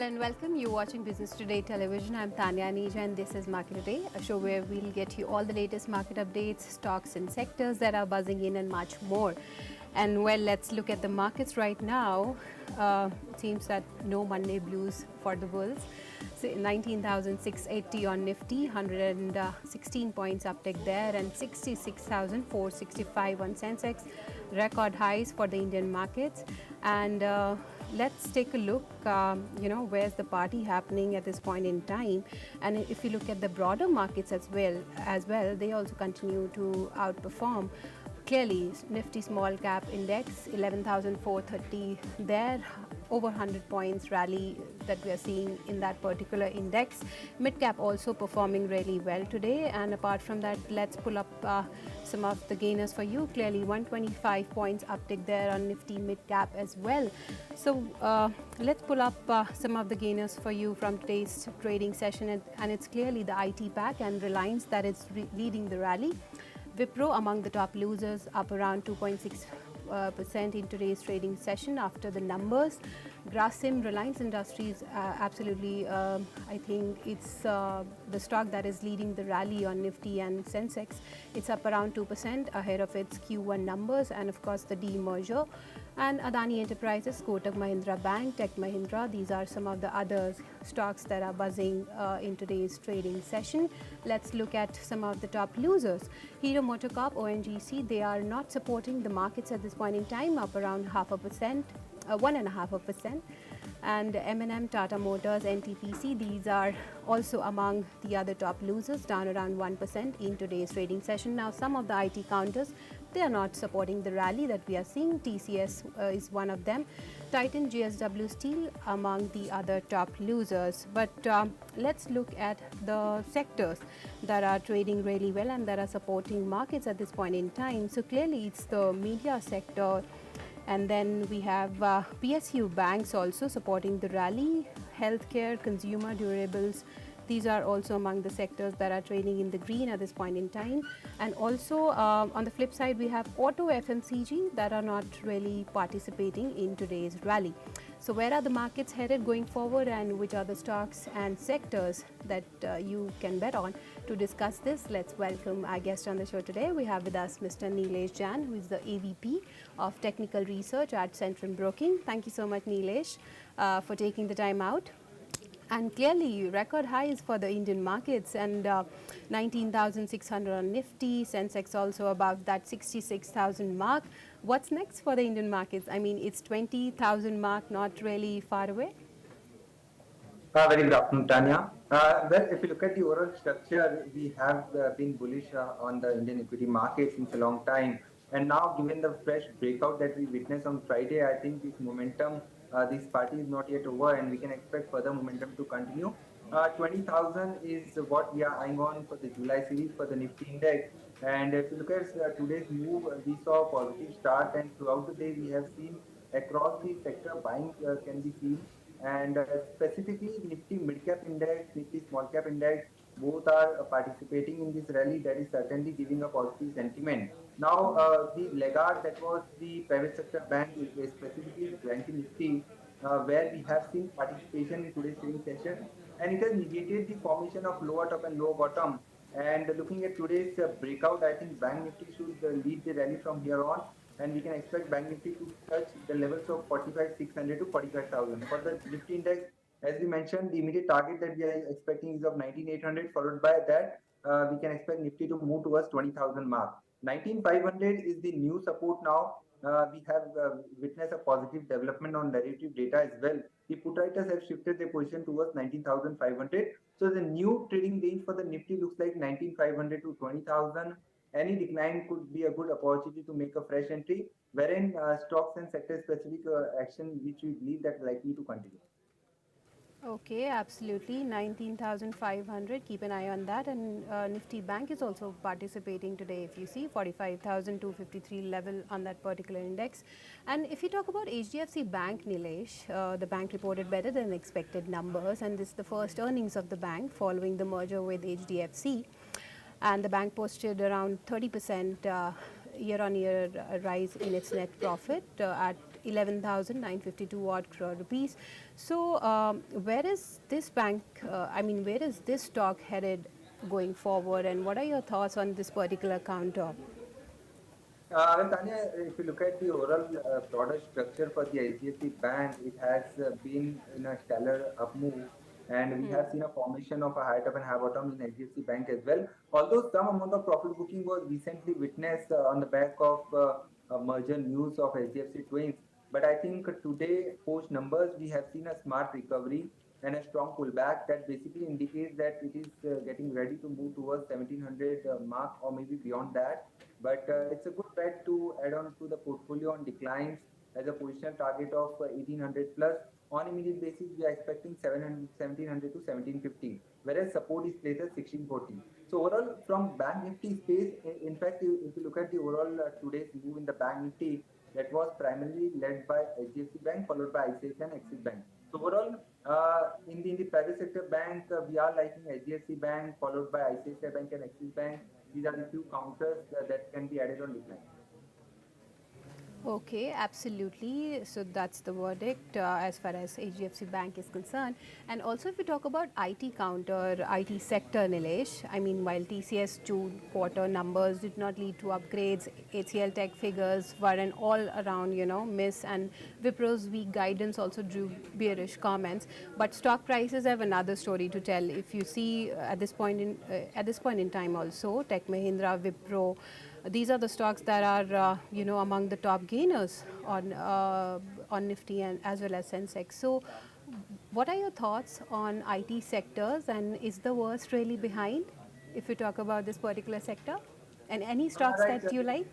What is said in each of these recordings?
Hello and welcome. You're watching Business Today Television. I'm Tanya Aneja and this is Market Today, a show where we'll get you all the latest market updates, stocks and sectors that are buzzing in and much more. And well, let's look at the markets right now. It seems that no Monday blues for the bulls. 19,680 on Nifty, 116 points uptick there, and 66,465 on Sensex. Record highs for the Indian markets. And let's take a look, where's the party happening at this point in time. And if you look at the broader markets as well, they also continue to outperform. Clearly, Nifty small cap index 11,430 there, over 100 points rally that we are seeing in that particular index. Mid cap also performing really well today, and apart from that, let's pull up some of the gainers for you. Clearly 125 points uptick there on Nifty mid cap as well. So let's pull up some of the gainers for you from today's trading session, and it's clearly the IT pack and Reliance that is leading the rally. Wipro among the top losers, up around 2.6% in today's trading session after the numbers. Grasim, Reliance Industries, absolutely, I think it's the stock that is leading the rally on Nifty and Sensex. It's up around 2% ahead of its Q1 numbers, and of course the demerger. And Adani Enterprises, Kotak Mahindra Bank, Tech Mahindra, these are some of the other stocks that are buzzing in today's trading session. Let's look at some of the top losers. Hero MotoCorp, ONGC, they are not supporting the markets at this point in time, up around 1.5%. And M&M, Tata Motors, NTPC, these are also among the other top losers, down around 1% in today's trading session. Now, some of the IT counters, they are not supporting the rally that we are seeing. TCS is one of them. Titan, JSW Steel among the other top losers. But let's look at the sectors that are trading really well and that are supporting markets at this point in time. So clearly it's the media sector, and then we have PSU banks also supporting the rally. Healthcare, consumer durables, these are also among the sectors that are trading in the green at this point in time. And also on the flip side, we have auto FMCG that are not really participating in today's rally. So where are the markets headed going forward, and which are the stocks and sectors that you can bet on? To discuss this, let's welcome our guest on the show today. We have with us Mr. Nilesh Jain, who is the AVP of Technical Research at Centrum Broking. Thank you so much, Nilesh, for taking the time out. And clearly, record highs for the Indian markets, and 19,600 on Nifty, Sensex also above that 66,000 mark. What's next for the Indian markets? I mean, it's 20,000 mark not really far away? Very good afternoon, Tanya. Well, if you look at the overall structure, we have been bullish on the Indian equity market since a long time. And now, given the fresh breakout that we witnessed on Friday, I think this momentum, this party is not yet over, and we can expect further momentum to continue. 20,000 is what we are eyeing on for the July series for the Nifty index. And if you look at today's move, we saw a positive start, and throughout the day, we have seen across the sector buying can be seen. And specifically, Nifty Mid Cap Index, Nifty Small Cap Index, both are participating in this rally. That is certainly giving a positive sentiment. Now, the laggard that was the private sector bank, specifically Bank Nifty, where we have seen participation in today's trading session, and it has negated the formation of lower top and low bottom. And looking at today's breakout, I think Bank Nifty should lead the rally from here on, and we can expect Bank Nifty to touch the levels of 45,600 to 45,000. For the Nifty index, as we mentioned, the immediate target that we are expecting is of 19,800. Followed by that, we can expect Nifty to move towards 20,000 mark. 19,500 is the new support now. We have witnessed a positive development on derivative data as well. The put writers have shifted their position towards 19,500. So the new trading range for the Nifty looks like 19,500 to 20,000. Any decline could be a good opportunity to make a fresh entry, wherein stocks and sector specific action which we believe that likely to continue. Okay, absolutely. 19,500. Keep an eye on that. And Nifty Bank is also participating today. If you see 45,253 level on that particular index. And if you talk about HDFC Bank, Nilesh, the bank reported better than expected numbers. And this is the first earnings of the bank following the merger with HDFC. And the bank posted around 30% year-on-year rise in its net profit at 11,952 odd crore rupees. So, where is this bank? Where is this stock headed going forward, and what are your thoughts on this particular counter? Well, Tanya, if you look at the overall product structure for the HDFC Bank, it has been in a stellar up move, and we have seen a formation of a high top and high bottom in HDFC Bank as well. Although some amount of profit booking was recently witnessed on the back of merger news of HDFC twins, but I think today post numbers we have seen a smart recovery and a strong pullback that basically indicates that it is getting ready to move towards 1700 mark or maybe beyond that. But it's a good bet to add on to the portfolio on declines as a positional target of 1800 plus. On immediate basis, we are expecting 700, 1700 to 1750, whereas support is placed at 1640. So overall, from Bank Nifty space, in fact, if you look at the overall today's move in the Bank Nifty, that was primarily led by HDFC Bank, followed by ICICI and Axis Bank. So overall, in the private sector bank, we are liking HDFC Bank, followed by ICICI Bank and Axis Bank. These are the few counters that can be added on decline. Okay, absolutely. So that's the verdict as far as HDFC Bank is concerned. And also, if we talk about IT counter, IT sector, Nilesh, I mean, while TCS June quarter numbers did not lead to upgrades, HCL Tech figures were an all-around, miss, and Wipro's weak guidance also drew bearish comments. But stock prices have another story to tell. If you see at this point in time, also Tech Mahindra, Wipro. These are the stocks that are, among the top gainers on Nifty and as well as Sensex. So, what are your thoughts on IT sectors, and is the worst really behind? If you talk about this particular sector, and any stocks Right. that you like?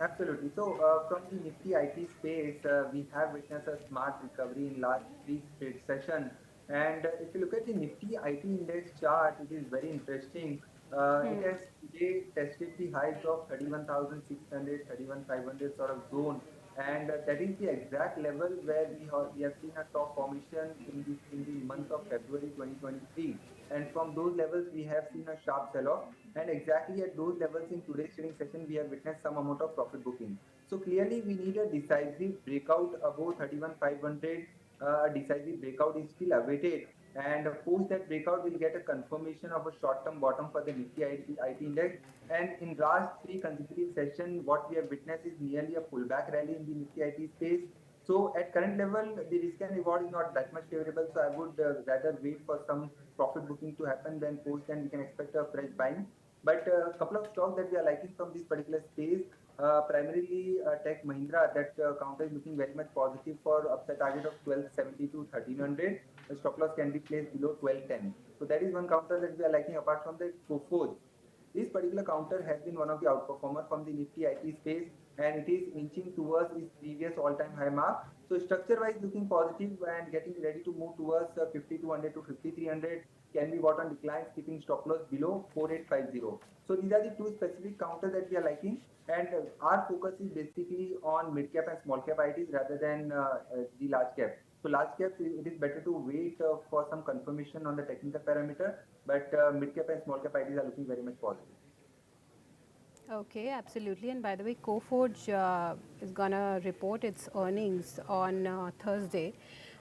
Absolutely. So, from the Nifty IT space, we have witnessed a smart recovery in last three straight session. And if you look at the Nifty IT index chart, it is very interesting. It has today tested the highs of 31,600, 31,500 sort of zone, and that is the exact level where we have seen a top formation in the month of February 2023. And from those levels, we have seen a sharp sell-off. And exactly at those levels in today's trading session, we have witnessed some amount of profit booking. So clearly, we need a decisive breakout above 31,500. A decisive breakout is still awaited. And post that breakout, we'll get a confirmation of a short-term bottom for the Nifty IT index. And in last three consecutive sessions, what we have witnessed is nearly a pullback rally in the Nifty IT space. So at current level, the risk and reward is not that much favorable. So I would rather wait for some profit booking to happen. Then post, then we can expect a fresh buying. But a couple of stocks that we are liking from this particular space, primarily Tech Mahindra, that counter is looking very much positive for upside target of 1270 to 1300. The stop loss can be placed below 1210. So that is one counter that we are liking apart from the Coforge. This particular counter has been one of the outperformers from the Nifty IT space, and it is inching towards its previous all-time high mark. So structure-wise looking positive and getting ready to move towards 5200 to 5300, can be bought on declines, keeping stop loss below 4850. So these are the two specific counters that we are liking, and our focus is basically on mid cap and small cap ITs rather than the large cap. So large caps, it is better to wait for some confirmation on the technical parameter, but mid cap and small cap ITs are looking very much positive. Okay, absolutely. And by the way, Coforge is gonna report its earnings on Thursday,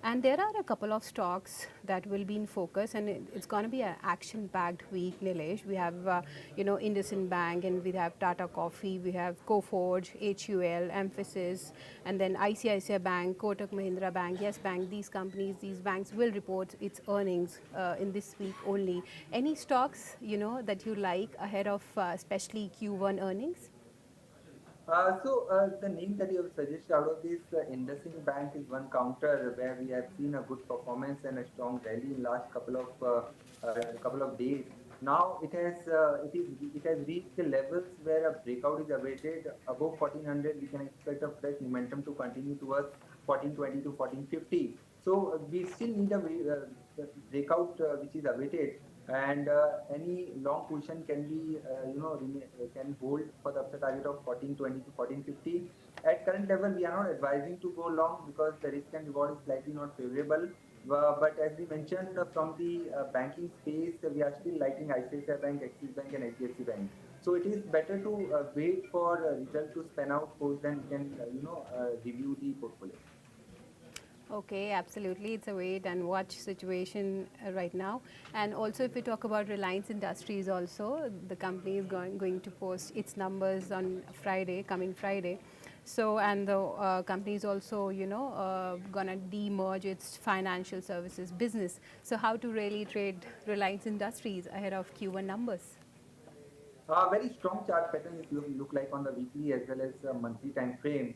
and there are a couple of stocks that will be in focus, and it's gonna be an action-packed week, Nilesh. We have, IndusInd Bank, and we have Tata Coffee, we have Coforge, HUL, Emphasis, and then ICICI Bank, Kotak Mahindra Bank, Yes Bank. These companies, these banks will report its earnings in this week only. Any stocks, that you like ahead of especially Q1 earnings? So the name that you have suggested out of this IndusInd Bank is one counter where we have seen a good performance and a strong rally in last couple of days. Now it has reached the levels where a breakout is awaited above 1400. We can expect a fresh momentum to continue towards 1420 to 1450. So we still need a breakout which is awaited, and any long position can be can hold for the upside target of 1420 to 1450. At current level, we are not advising to go long because the risk and reward is slightly not favorable. But as we mentioned, from the banking space, we are still liking ICICI Bank, Axis Bank, and HDFC Bank. So it is better to wait for result to span out post, then we can review the portfolio. Okay, absolutely. It's a wait and watch situation right now. And also, if we talk about Reliance Industries, also the company is going to post its numbers on Friday, coming Friday. So, and the company is also, gonna de-merge its financial services business. So, how to really trade Reliance Industries ahead of Q1 numbers? Very strong chart pattern if you look like on the weekly as well as monthly time frame.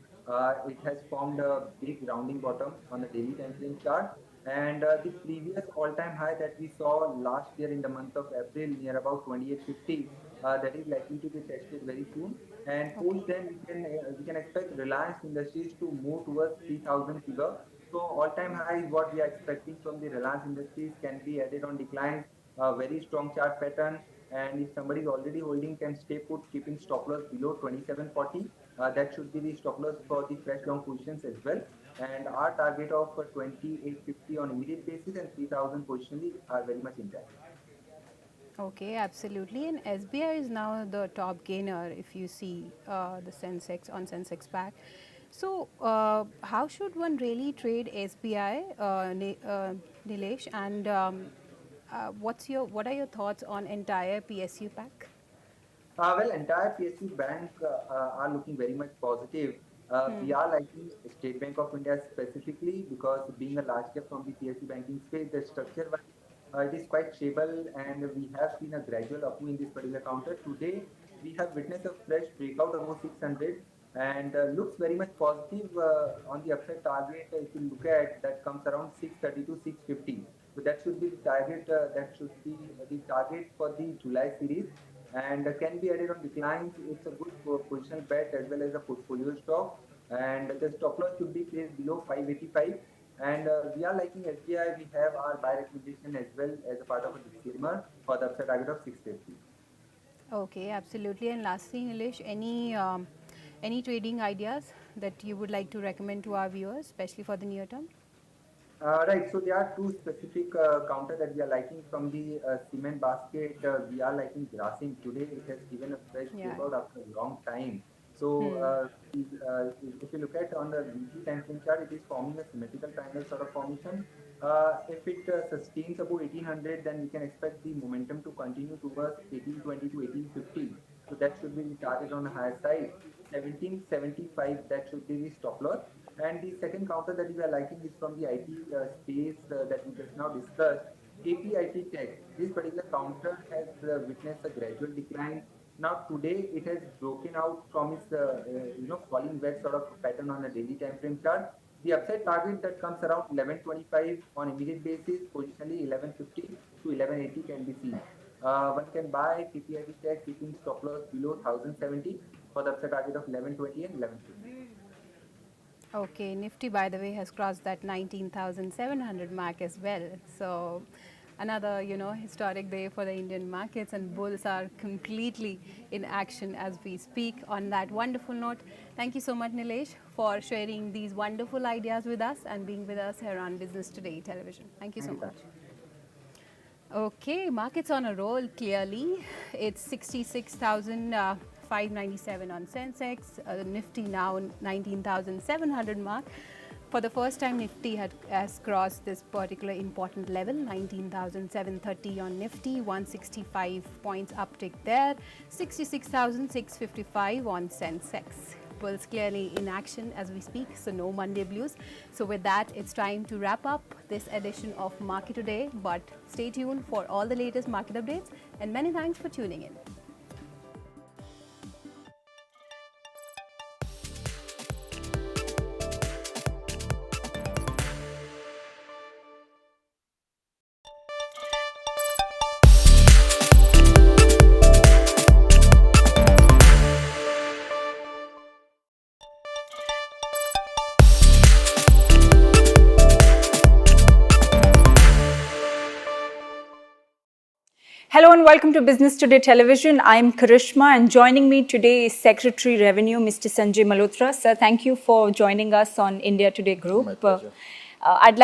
It has formed a big rounding bottom on the daily time frame chart. And the previous all-time high that we saw last year in the month of April near about 2850, that is likely to be tested very soon. And Okay. post then we can expect Reliance Industries to move towards 3000 figure. So all-time high is what we are expecting from the Reliance Industries can be added on declines. Very strong chart pattern, and if somebody is already holding, can stay put, keeping stop loss below 2740. That should be the stop loss for the fresh long positions as well. And our target of 2850 on immediate basis and 3000 positionally are very much intact. Okay, absolutely. And SBI is now the top gainer if you see the Sensex on Sensex pack. So, how should one really trade SBI, Nilesh? And what are your thoughts on entire PSU pack? Well, entire PSU Bank are looking very much positive. We are liking State Bank of India specifically because being a large cap from the PSU banking space, the structure it is quite stable, and we have seen a gradual upmove in this particular counter. Today, we have witnessed a fresh breakout above 600 and looks very much positive on the upside target. If you look at that, comes around 630 to 650. So that should be the target. That should be the target for the July series, and can be added on declines. It's a good positional bet as well as a portfolio stock, and the stop loss should be placed below 585. And we are liking SBI. We have our buy recommendation as well as a part of a disclaimer for the upside target of 650. Okay, absolutely. And lastly, Nilesh, any trading ideas that you would like to recommend to our viewers, especially for the near term? Right. So there are two specific counter that we are liking from the cement basket. We are liking grassing today. It has given a fresh Yeah. breakout after a long time. So if you look at on the weekly time frame chart, it is forming a symmetrical triangle sort of formation. If it sustains above 1800, then we can expect the momentum to continue towards 1820 to 1850. So that should be the target on the higher side. 1775, that should be the stop loss. And the second counter that we are liking is from the IT space that we just now discussed, KPIT Tech. This particular counter has witnessed a gradual decline. Now today it has broken out from its falling wedge sort of pattern on a daily time frame chart. The upside target that comes around 1125 on immediate basis, positionally 1150 to 1180 can be seen. One can buy KPIT Tech keeping stop loss below 1070 for the upside target of 1120 and 1150. Okay, Nifty, by the way, has crossed that 19,700 mark as well. So another, historic day for the Indian markets, and bulls are completely in action as we speak. On that wonderful note, thank you so much, Nilesh, for sharing these wonderful ideas with us and being with us here on Business Today Television. Thank you so Thank you, much. Tanya. Okay, markets on a roll clearly. It's 66,597 on Sensex. Nifty now 19,700 mark. For the first time, Nifty has crossed this particular important level, 19,730 on Nifty, 165 points uptick there, 66,655 on Sensex. Bulls clearly in action as we speak, so no Monday blues. So with that, it's time to wrap up this edition of Market Today, but stay tuned for all the latest market updates, and many thanks for tuning in. Hello and welcome to Business Today Television. I'm Karishma, and joining me today is Secretary Revenue, Mr. Sanjay Malhotra. Sir, thank you for joining us on India Today Group. My pleasure. I'd like